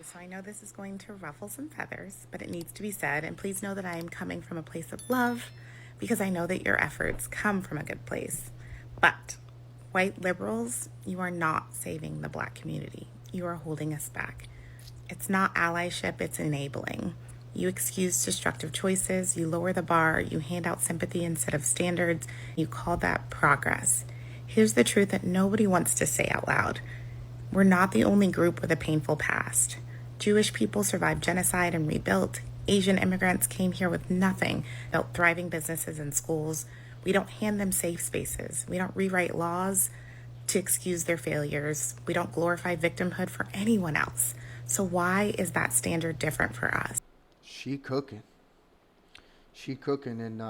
So I know this is going to ruffle some feathers, but it needs to be said. And please know that I am coming from a place of love because I know that your efforts come from a good place. But white liberals, you are not saving the Black community. You are holding us back. It's not allyship, it's enabling. You excuse destructive choices, you lower the bar, you hand out sympathy instead of standards, you call that progress. Here's the truth that nobody wants to say out loud. We're not the only group with a painful past. Jewish people survived genocide and rebuilt. Asian immigrants came here with nothing, built thriving businesses and schools. We don't hand them safe spaces. We don't rewrite laws to excuse their failures. We don't glorify victimhood for anyone else. So why is that standard different for us? She cooking. She cooking, and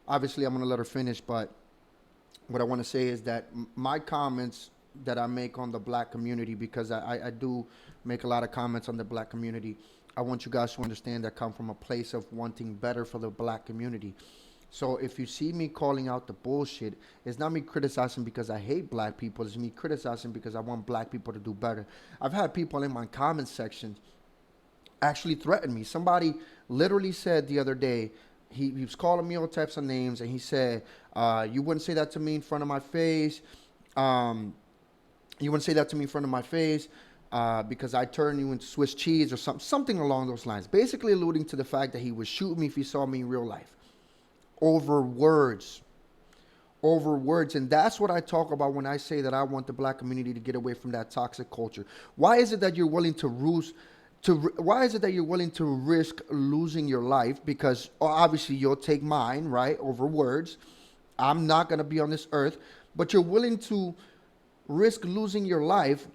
obviously I'm gonna let her finish. But what I want to say is that my comments that I make on the black community, because I do make a lot of comments on the black community. I want you guys to understand that come from a place of wanting better for the black community. So if you see me calling out the bullshit, it's not me criticizing because I hate black people. It's me criticizing because I want black people to do better. I've had people in my comment section actually threaten me. Somebody literally said the other day, he was calling me all types of names, and he said, "You wouldn't say that to me in front of my face. Um, you wouldn't say that to me in front of my face because I turn you into Swiss cheese or something along those lines." Basically alluding to the fact that he would shoot me if he saw me in real life over words, over words. And that's what I talk about when I say that I want the black community to get away from that toxic culture. Why is it that you're willing to why is it that you're willing to risk losing your life? Because obviously you'll take mine, right, over words. I'm not going to be on this earth, but you're willing to risk losing your life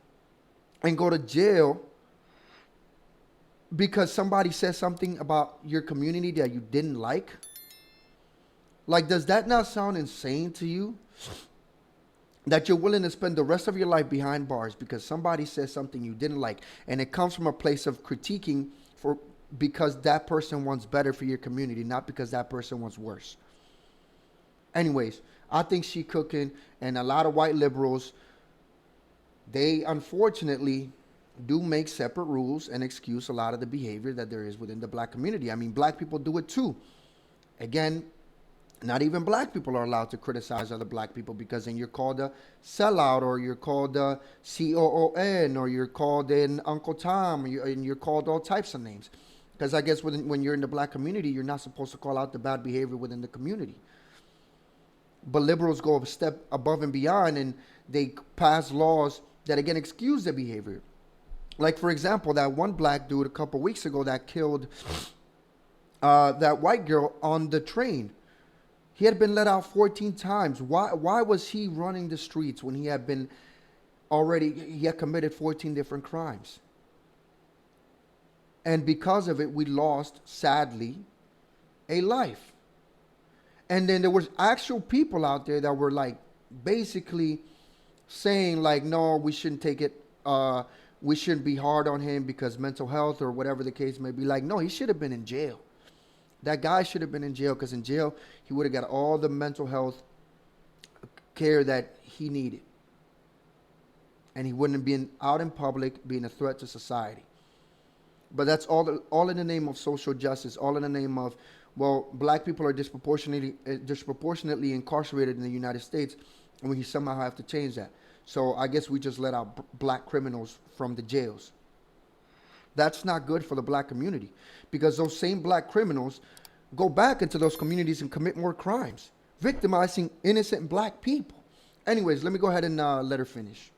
and go to jail because somebody says something about your community that you didn't like. Like, does that not sound insane to you? That you're willing to spend the rest of your life behind bars because somebody says something you didn't like, and it comes from a place of critiquing for because that person wants better for your community, not because that person wants worse. Anyways, I think she cooking, and a lot of white liberals, they unfortunately do make separate rules and excuse a lot of the behavior that there is within the black community. I mean, black people do it too. Again, not even black people are allowed to criticize other black people because then you're called a sellout, or you're called a COON, or you're called an Uncle Tom, and you're called all types of names. Because I guess when you're in the black community, you're not supposed to call out the bad behavior within the community. But liberals go a step above and beyond, and they pass laws that again excuse the behavior. Like, for example, that one black dude a couple weeks ago that killed that white girl on the train. He had been let out 14 times. Why was he running the streets when he had been he had committed 14 different crimes? And because of it, we lost, sadly, a life. And then there was actual people out there that were like basically saying like, no, we shouldn't take it. We shouldn't be hard on him because mental health or whatever the case may be. Like, no, he should have been in jail. That guy should have been in jail because in jail, he would have got all the mental health care that he needed. And he wouldn't have been out in public being a threat to society. But that's all in the name of social justice, all in the name of, well, black people are disproportionately incarcerated in the United States, and we somehow have to change that. So I guess we just let out black criminals from the jails. That's not good for the black community because those same black criminals go back into those communities and commit more crimes, victimizing innocent black people. Anyways, let me go ahead and let her finish.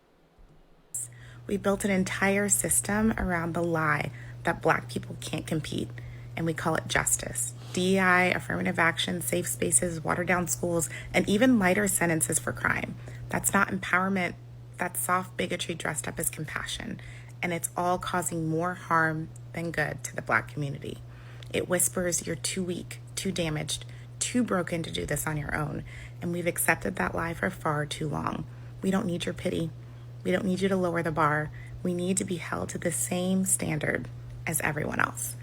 We built an entire system around the lie that Black people can't compete, and we call it justice. DEI, affirmative action, safe spaces, watered down schools, and even lighter sentences for crime. That's not empowerment, that's soft bigotry dressed up as compassion, and it's all causing more harm than good to the Black community. It whispers you're too weak, too damaged, too broken to do this on your own, and we've accepted that lie for far too long. We don't need your pity. We don't need you to lower the bar. We need to be held to the same standard as everyone else.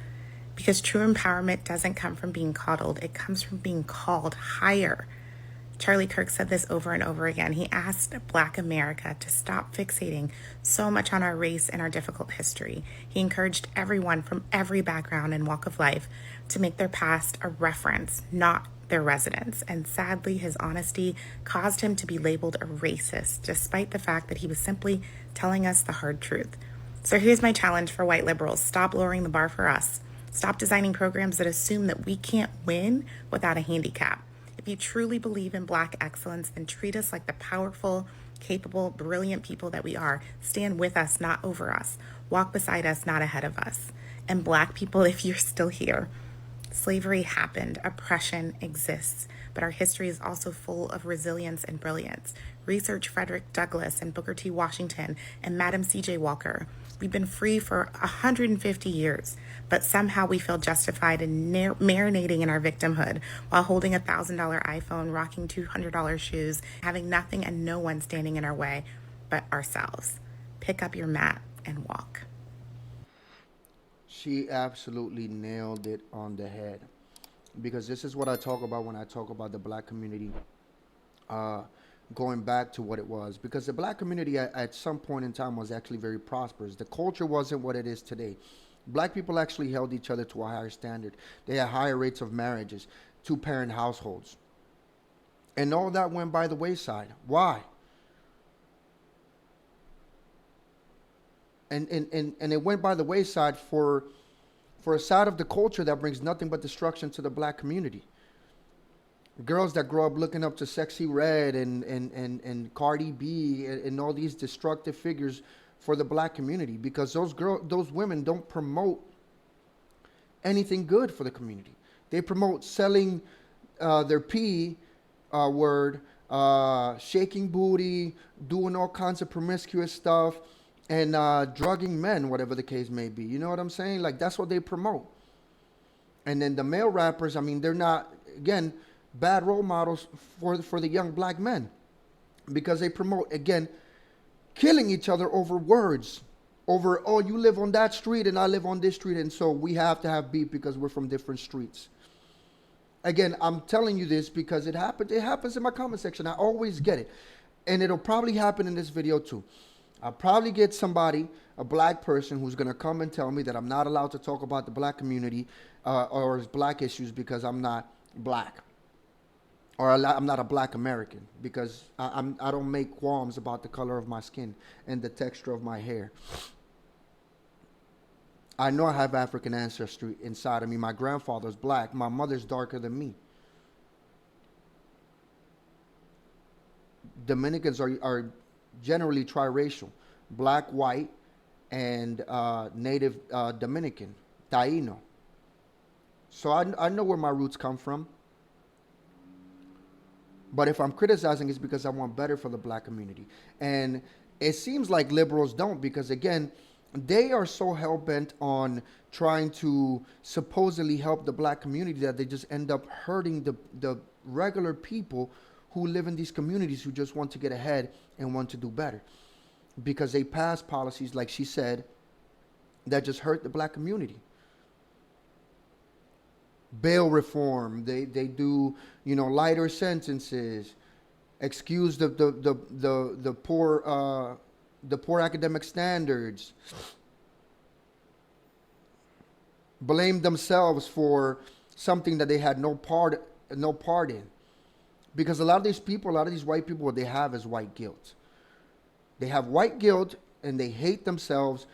Because true empowerment doesn't come from being coddled. It comes from being called higher. Charlie Kirk said this over and over again. He asked Black America to stop fixating so much on our race and our difficult history. He encouraged everyone from every background and walk of life to make their past a reference, not their residence. And sadly, his honesty caused him to be labeled a racist, despite the fact that he was simply telling us the hard truth. So here's my challenge for white liberals: stop lowering the bar for us. Stop designing programs that assume that we can't win without a handicap. If you truly believe in Black excellence, then treat us like the powerful, capable, brilliant people that we are. Stand with us, not over us. Walk beside us, not ahead of us. And Black people, if you're still here, slavery happened, oppression exists, but our history is also full of resilience and brilliance. Research Frederick Douglass and Booker T. Washington and Madam C.J. Walker. We've been free for 150 years, but somehow we feel justified in marinating in our victimhood while holding a $1,000 iPhone, rocking $200 shoes, having nothing and no one standing in our way but ourselves. Pick up your mat and walk. She absolutely nailed it on the head. Because this is what I talk about when I talk about the Black community going back to what it was. Because the Black community at some point in time was actually very prosperous. The culture wasn't what it is today. Black people actually held each other to a higher standard. They had higher rates of marriages, two-parent households. And all that went by the wayside. Why? And it went by the wayside for a side of the culture that brings nothing but destruction to the Black community. Girls that grow up looking up to Sexy Red and Cardi B and all these destructive figures for the Black community, because those women don't promote anything good for the community. They promote selling their P word, shaking booty, doing all kinds of promiscuous stuff, and drugging men, whatever the case may be. You know what I'm saying? Like, that's what they promote. And then the male rappers, I mean, they're not, again, bad role models for the young Black men, because they promote, again, killing each other over words, over, oh, you live on that street and I live on this street, and so we have to have beef because we're from different streets. Again, I'm telling you this because it happens in my comment section. I always get it. And it'll probably happen in this video too. I'll probably get somebody, a Black person, who's going to come and tell me that I'm not allowed to talk about the Black community or Black issues because I'm not Black. Or I'm not a Black American because I don't make qualms about the color of my skin and the texture of my hair. I know I have African ancestry inside of me. My grandfather's Black. My mother's darker than me. Dominicans are generally triracial. Black, white, and native Dominican, Taino. So I know where my roots come from. But if I'm criticizing, it's because I want better for the Black community. And it seems like liberals don't, because, again, they are so hell-bent on trying to supposedly help the Black community that they just end up hurting the regular people who live in these communities, who just want to get ahead and want to do better. Because they pass policies, like she said, that just hurt the Black community. Bail reform, they do, lighter sentences, excuse the poor academic standards, blame themselves for something that they had no part in. Because a lot of these white people, what they have is white guilt. They have white guilt and they hate themselves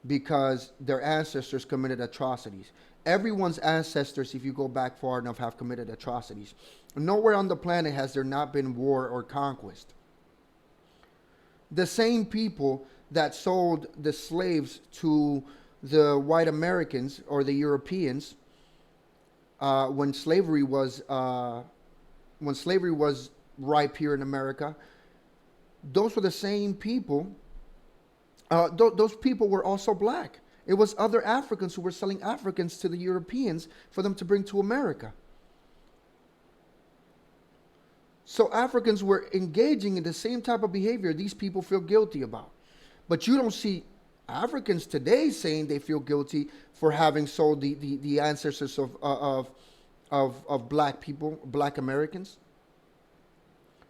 because their ancestors committed atrocities. Everyone's ancestors, if you go back far enough, have committed atrocities. Nowhere on the planet has there not been war or conquest. The same people that sold the slaves to the white Americans or the Europeans when slavery was ripe here in America, those were the same people. Those people were also Black. It was other Africans who were selling Africans to the Europeans for them to bring to America. So Africans were engaging in the same type of behavior these people feel guilty about. But you don't see Africans today saying they feel guilty for having sold the ancestors of Black people, Black Americans.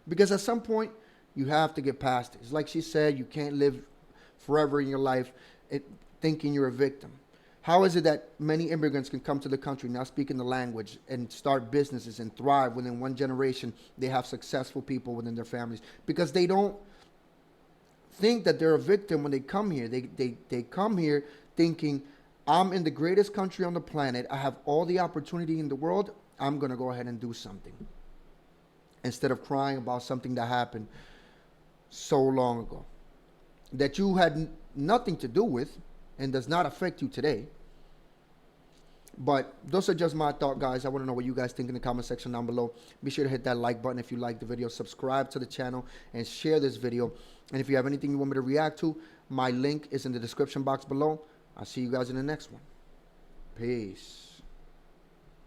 Because at some point, you have to get past it. It's like she said, you can't live forever in your life thinking you're a victim. How is it that many immigrants can come to the country, not speaking the language, and start businesses and thrive within one generation? They have successful people within their families because they don't think that they're a victim when they come here. They come here thinking, I'm in the greatest country on the planet. I have all the opportunity in the world. I'm going to go ahead and do something. Instead of crying about something that happened so long ago that you had nothing to do with and does not affect you today. But those are just my thoughts, guys. I want to know what you guys think in the comment section down below. Be sure to hit that like button if you like the video. Subscribe to the channel and share this video. And if you have anything you want me to react to, my link is in the description box below. I'll see you guys in the next one. Peace.